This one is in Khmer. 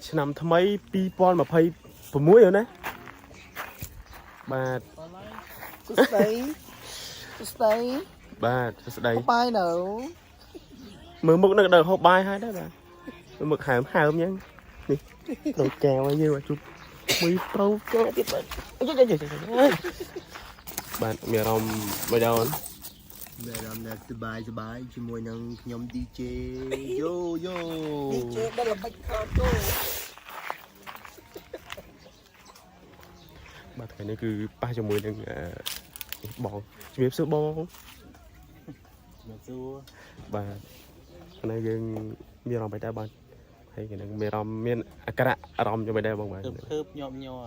ឆ្នាំថ្មី2026rồi nèបាទស្ដី បាទស្ដី បាយនៅ មើលមុខនឹងដល់ហូបបាយហើយដែរបាទមើលមុខហើមអញ្ចឹងនេះត្រូវកែវឲ្យយើងជុំមួយប្រូកែវទៀតបាទបាទមានអារម្មណ៍មិនដល់ មានអារម្មណ៍សบายជាមួយនឹងខ្ញុំ DJ យូ DJ ដល់ល្បិចខោទូ បាទថ្ងៃនេះគឺប៉ះជាមួយនឹងបងជំរាបសួរបង មកសួរ បាទថ្ងៃយើងមានអារម្មណ៍បែបដែរបាទហើយគេនឹងមានអារម្មណ៍មានអាការៈអារម្មណ៍យ៉ាងម៉េចដែរបងបាទ ភើបញាប់ញ័រ